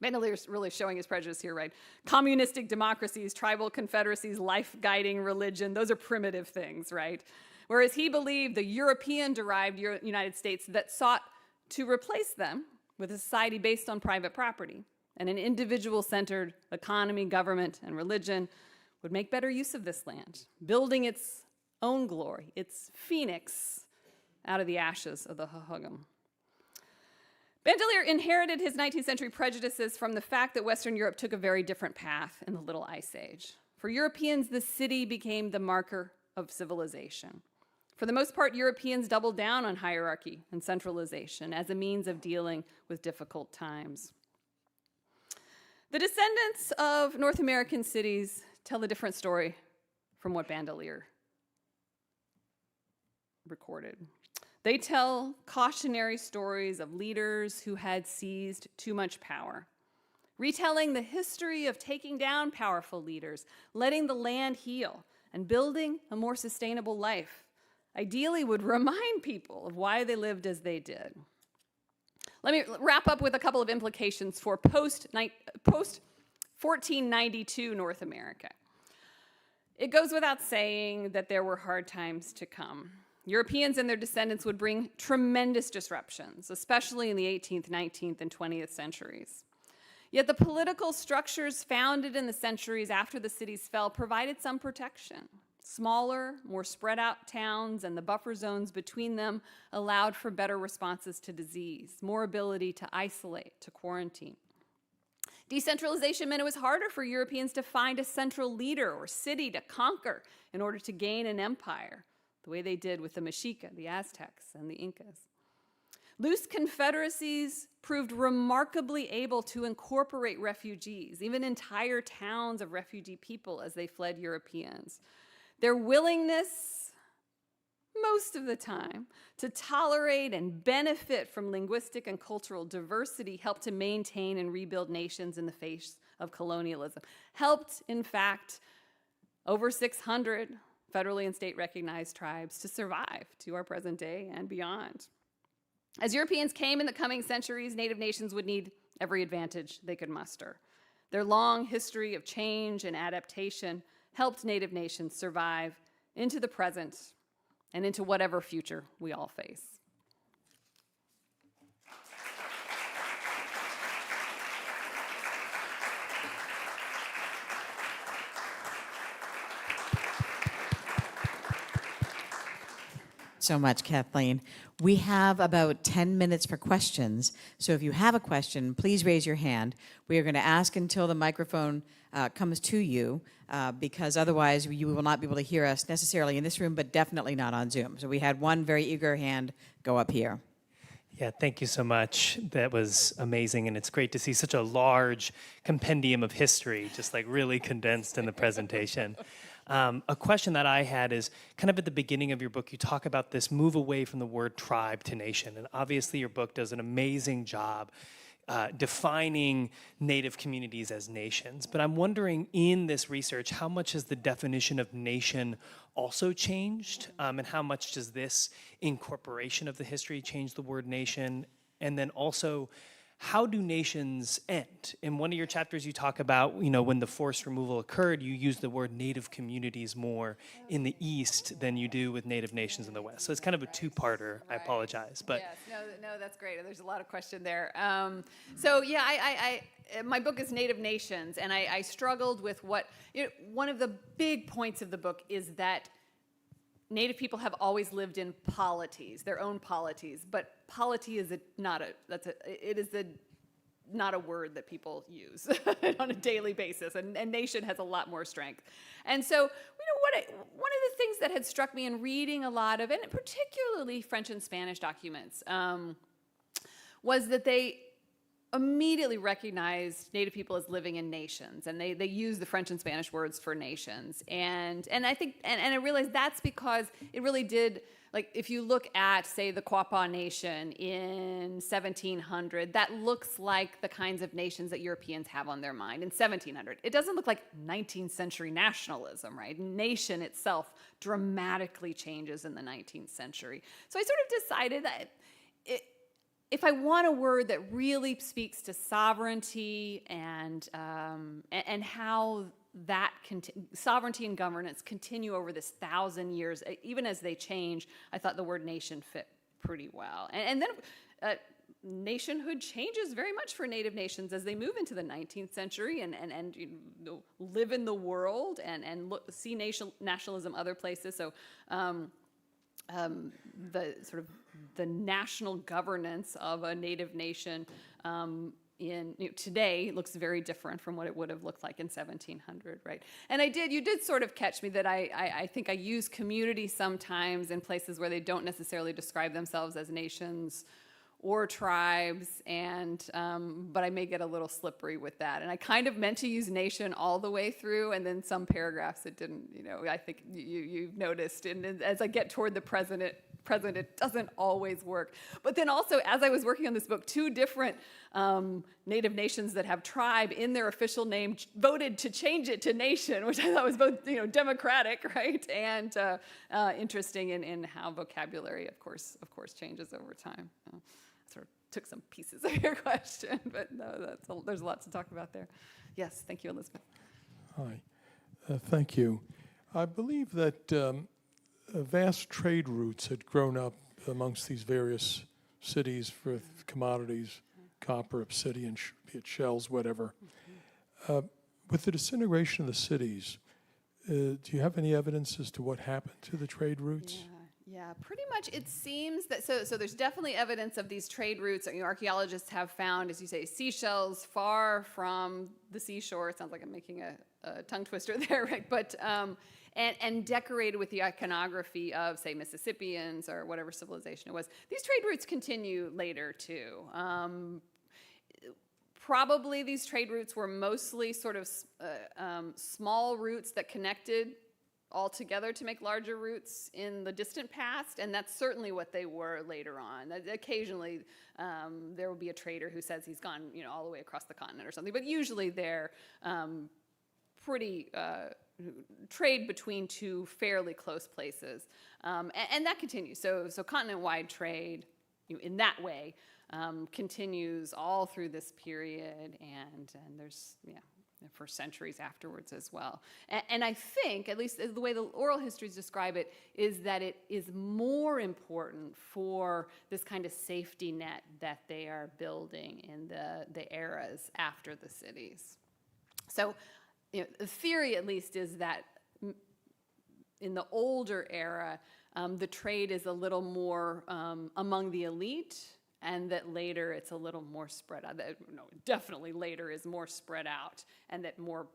Bandelier's really showing his prejudice here, right? Communistic democracies, tribal confederacies, life-guiding religion, those are primitive things, right? Whereas he believed the European-derived United States that sought to replace them with a society based on private property and an individual-centered economy, government, and religion would make better use of this land, building its own glory, its phoenix, out of the ashes of the Hohokam. Bandelier inherited his 19th century prejudices from the fact that Western Europe took a very different path in the Little Ice Age. For Europeans, the city became the marker of civilization. For the most part, Europeans doubled down on hierarchy and centralization as a means of dealing with difficult times. The descendants of North American cities tell a different story from what Bandelier recorded. They tell cautionary stories of leaders who had seized too much power, retelling the history of taking down powerful leaders, letting the land heal, and building a more sustainable life. Ideally would remind people of why they lived as they did. Let me wrap up with a couple of implications for post-1492 North America. It goes without saying that there were hard times to come. Europeans and their descendants would bring tremendous disruptions, especially in the 18th, 19th, and 20th centuries. Yet the political structures founded in the centuries after the cities fell provided some protection. Smaller, more spread out towns and the buffer zones between them allowed for better responses to disease, more ability to isolate, to quarantine. Decentralization meant it was harder for Europeans to find a central leader or city to conquer in order to gain an empire, the way they did with the Mexica, the Aztecs, and the Incas. Loose confederacies proved remarkably able to incorporate refugees, even entire towns of refugee people as they fled Europeans. Their willingness, most of the time, to tolerate and benefit from linguistic and cultural diversity helped to maintain and rebuild nations in the face of colonialism. Helped, in fact, over 600 federally and state recognized tribes to survive to our present day and beyond. As Europeans came in the coming centuries, Native nations would need every advantage they could muster. Their long history of change and adaptation helped Native nations survive into the present and into whatever future we all face. So much, Kathleen. We have about 10 minutes for questions. So if you have a question, please raise your hand. We are going to ask until the microphone comes to you, because otherwise you will not be able to hear us necessarily in this room, but definitely not on Zoom. So we had one very eager hand go up here. Yeah, thank you so much. That was amazing, and it's great to see such a large compendium of history, just like really condensed in the presentation. A question that I had is kind of at the beginning of your book, you talk about this move away from the word tribe to nation. And obviously your book does an amazing job defining Native communities as nations. But I'm wondering in this research, how much has the definition of nation also changed? And how much does this incorporation of the history change the word nation? And then also, how do nations end? In one of your chapters, you talk about, when the forced removal occurred, you use the word Native communities more in the East than you do with Native nations in the West. So it's kind of a two-parter. I apologize, but yes, no, that's great. There's a lot of question there. My book is Native Nations, and I struggled with one of the big points of the book is that Native people have always lived in polities, their own polities, but polity is not a word that people use on a daily basis, and nation has a lot more strength. And so, one of the things that had struck me in reading a lot of, and particularly French and Spanish documents, was that they immediately recognized Native people as living in nations, and they use the French and Spanish words for nations, and I think I realized that's because it really did, like if you look at, say, the Quapaw Nation in 1700, that looks like the kinds of nations that Europeans have on their mind in 1700. It doesn't look like 19th century nationalism, right? Nation itself dramatically changes in the 19th century. So I sort of decided that if I want a word that really speaks to sovereignty and how that sovereignty and governance continue over this 1,000 years, even as they change, I thought the word nation fit pretty well. And then nationhood changes very much for Native nations as they move into the 19th century and live in the world and see nationalism other places. So the sort of the national governance of a Native nation today looks very different from what it would have looked like in 1700, right? And you did sort of catch me that I think I use community sometimes in places where they don't necessarily describe themselves as nations or tribes, but I may get a little slippery with that. And I kind of meant to use nation all the way through, and then some paragraphs it didn't, I think you've noticed. And as I get toward the present, it doesn't always work. But then also, as I was working on this book, two different Native nations that have tribe in their official name voted to change it to nation, which I thought was both democratic, right, and interesting in how vocabulary, of course, changes over time. Sort of took some pieces of your question, but no, there's a lot to talk about there. Yes, thank you, Elizabeth. Hi, thank you. I believe that vast trade routes had grown up amongst these various cities for commodities, copper, obsidian, be it shells, whatever. With the disintegration of the cities, do you have any evidence as to what happened to the trade routes? Yeah, pretty much it seems that, so there's definitely evidence of these trade routes. Archaeologists have found, as you say, seashells far from the seashore. It sounds like I'm making a tongue twister there, right? But, and decorated with the iconography of, say, Mississippians or whatever civilization it was. These trade routes continue later, too. Probably these trade routes were mostly sort of small routes that connected all together to make larger routes in the distant past, and that's certainly what they were later on. Occasionally, there will be a trader who says he's gone, all the way across the continent or something, but usually they're pretty trade between two fairly close places, and that continues. So continent-wide trade, in that way, continues all through this period, and there's for centuries afterwards as well. And I think, at least the way the oral histories describe it, is that it is more important for this kind of safety net that they are building in the eras after the cities. So the theory, at least, is that in the older era, the trade is a little more among the elite, and that later it's a little more spread out. Definitely later is more spread out, and that more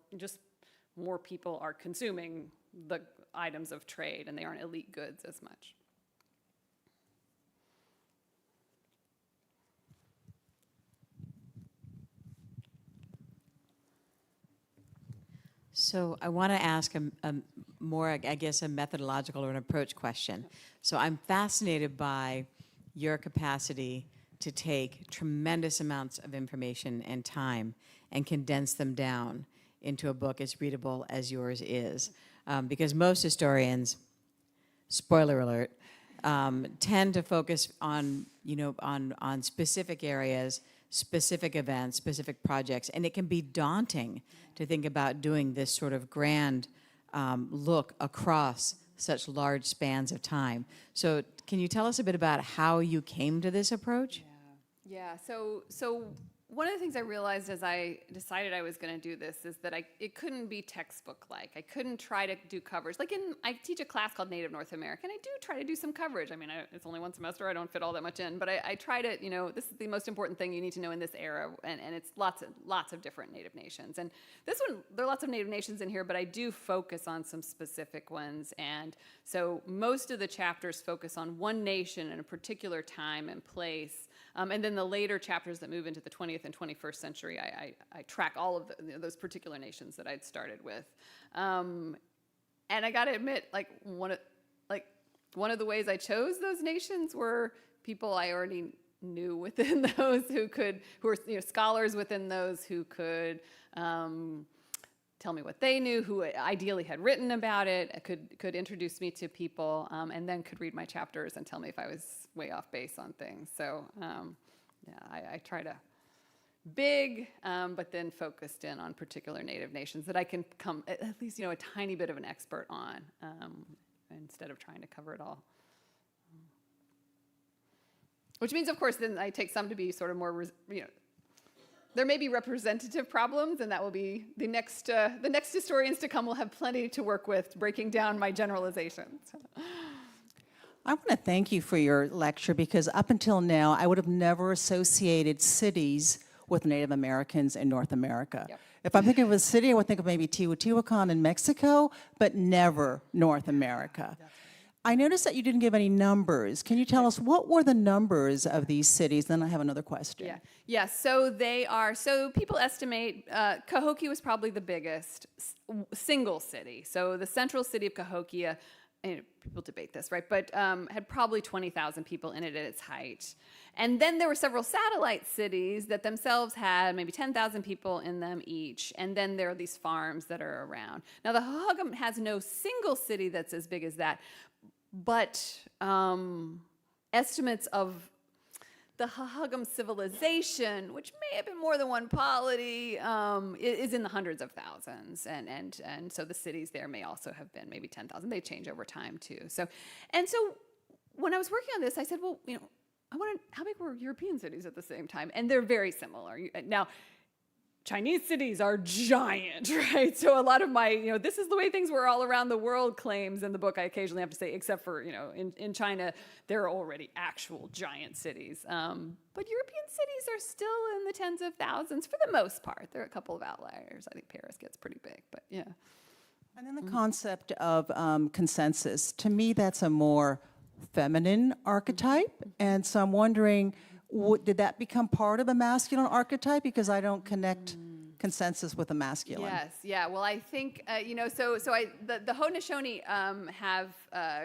people are consuming the items of trade, and they aren't elite goods as much. So I want to ask a more, I guess, a methodological or an approach question. So I'm fascinated by your capacity to take tremendous amounts of information and time and condense them down into a book as readable as yours is. Because most historians, spoiler alert, tend to focus on, on specific areas, specific events, specific projects, and it can be daunting to think about doing this sort of grand look across such large spans of time. So can you tell us a bit about how you came to this approach? Yeah, so one of the things I realized as I decided I was going to do this is that it couldn't be textbook-like. I couldn't try to do coverage. I teach a class called Native North America, and I do try to do some coverage. I mean, it's only one semester. I don't fit all that much in, but I try to, this is the most important thing you need to know in this era, and it's lots of different Native nations. And this one, there are lots of Native nations in here, but I do focus on some specific ones. And so most of the chapters focus on one nation in a particular time and place. And then the later chapters that move into the 20th and 21st century, I track all of those particular nations that I'd started with. And I got to admit, one of the ways I chose those nations were people I already knew within those who were scholars within those who could tell me what they knew, who ideally had written about it, could introduce me to people, and then could read my chapters and tell me if I was way off base on things. So I try to big, but then focused in on particular Native nations that I can come at least a tiny bit of an expert on, instead of trying to cover it all. Which means, of course, then I take some to be sort of more, there may be representative problems, and that will be the next historians to come will have plenty to work with, breaking down my generalizations. I want to thank you for your lecture, because up until now, I would have never associated cities with Native Americans in North America. Yep. If I'm thinking of a city, I would think of maybe Teotihuacan in Mexico, but never North America. I noticed that you didn't give any numbers. Can you tell us what were the numbers of these cities? Then I have another question. Yeah. So they are. So people estimate Cahokia was probably the biggest single city. So the central city of Cahokia, and people debate this, right? But had probably 20,000 people in it at its height. And then there were several satellite cities that themselves had maybe 10,000 people in them each. And then there are these farms that are around. Now the Hohokam has no single city that's as big as that. But estimates of the Hohokam civilization, which may have been more than one polity, is in the hundreds of thousands. And so the cities there may also have been maybe 10,000. They change over time, too. So when I was working on this, I said, well, how big were European cities at the same time? And they're very similar. Now, Chinese cities are giant, right? So a lot of my, this is the way things were all around the world claims in the book, I occasionally have to say, except for, in China, there are already actual giant cities. But European cities are still in the tens of thousands for the most part. There are a couple of outliers. I think Paris gets pretty big, but yeah. And then the concept of consensus. To me, that's a more feminine archetype. And so I'm wondering, did that become part of a masculine archetype? Because I don't connect consensus with a masculine. Yes, yeah. Well, I think the Haudenosaunee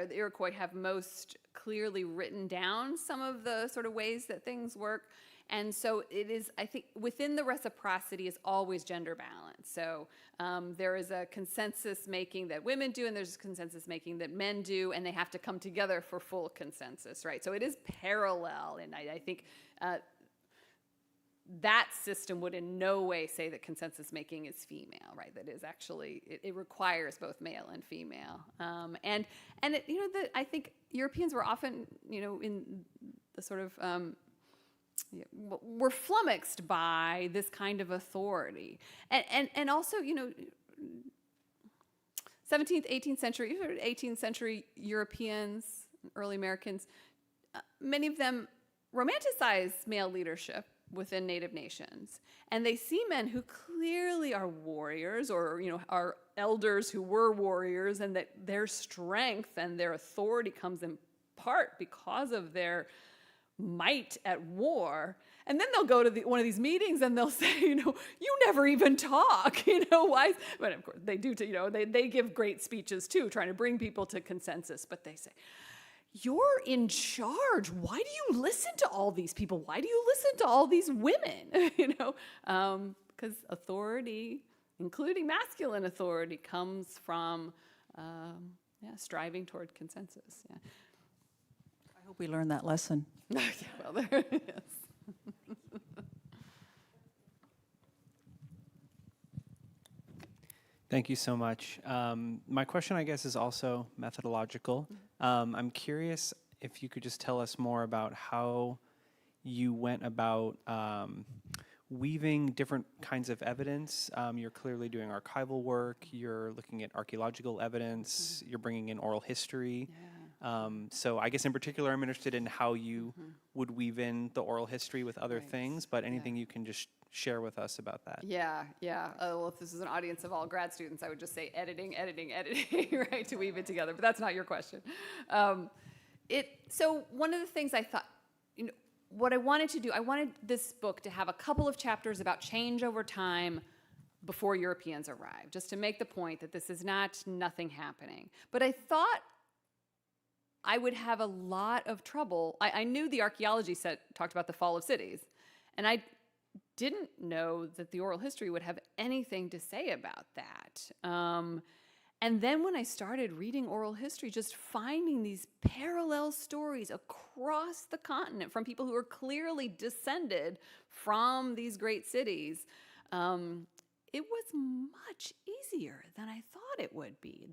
the Iroquois have most clearly written down some of the sort of ways that things work, and so it is. I think within the reciprocity is always gender balance. So there is a consensus making that women do, and there's consensus making that men do, and they have to come together for full consensus, right? So it is parallel, and I think. That system would in no way say that consensus making is female, right? That is actually, it requires both male and female. And I think Europeans were often, in the sort of, were flummoxed by this kind of authority. And also, 17th, 18th century, 18th century Europeans, early Americans, many of them romanticize male leadership within Native nations. And they see men who clearly are warriors or, are elders who were warriors, and that their strength and their authority comes in part because of their might at war. And then they'll go to one of these meetings and they'll say, you never even talk, why? But of course they do, they give great speeches too, trying to bring people to consensus. But they say, you're in charge. Why do you listen to all these people? Why do you listen to all these women? Because authority, including masculine authority, comes from striving toward consensus. Yeah. I hope we learn that lesson. Yeah, well, there it is. Thank you so much. My question, I guess, is also methodological. I'm curious if you could just tell us more about how you went about weaving different kinds of evidence. You're clearly doing archival work. You're looking at archaeological evidence. You're bringing in oral history. Yeah. So I guess in particular, I'm interested in how you would weave in the oral history with other things, but anything you can just share with us about that. Yeah. Well, if this is an audience of all grad students, I would just say editing, right, to weave it together. But that's not your question. So one of the things I thought, what I wanted to do, I wanted this book to have a couple of chapters about change over time before Europeans arrived, just to make the point that this is not nothing happening. But I thought I would have a lot of trouble. I knew the archaeology set talked about the fall of cities, and I didn't know that the oral history would have anything to say about that. And then when I started reading oral history, just finding these parallel stories across the continent from people who are clearly descended from these great cities, it was much easier than I thought it would be.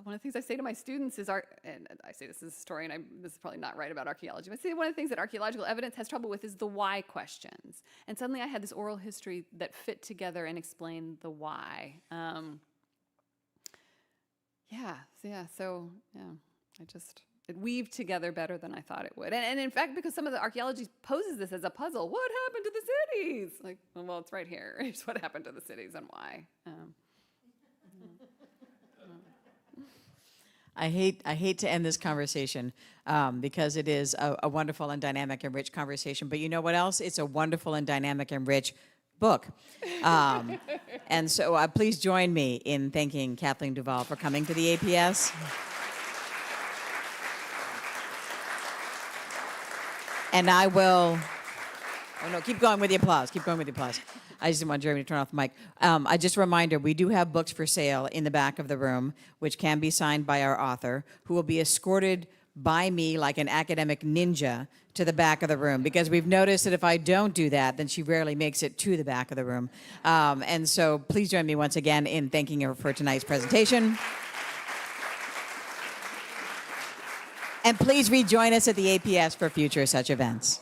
One of the things I say to my students is, and I say this as a historian, this is probably not right about archaeology, but I say one of the things that archaeological evidence has trouble with is the why questions. And suddenly I had this oral history that fit together and explained the why. it weaved together better than I thought it would. And in fact, because some of the archaeology poses this as a puzzle, what happened to the cities? Like, well, it's right here. It's what happened to the cities and why. I hate to end this conversation because it is a wonderful and dynamic and rich conversation. But you know what else? It's a wonderful and dynamic and rich book. And so please join me in thanking Kathleen DuVal for coming to the APS. And I will, oh no, keep going with the applause. Keep going with the applause. I just didn't want Jeremy to turn off the mic. Just a reminder, we do have books for sale in the back of the room, which can be signed by our author, who will be escorted by me like an academic ninja to the back of the room, because we've noticed that if I don't do that, then she rarely makes it to the back of the room. And so please join me once again in thanking her for tonight's presentation. And please rejoin us at the APS for future such events.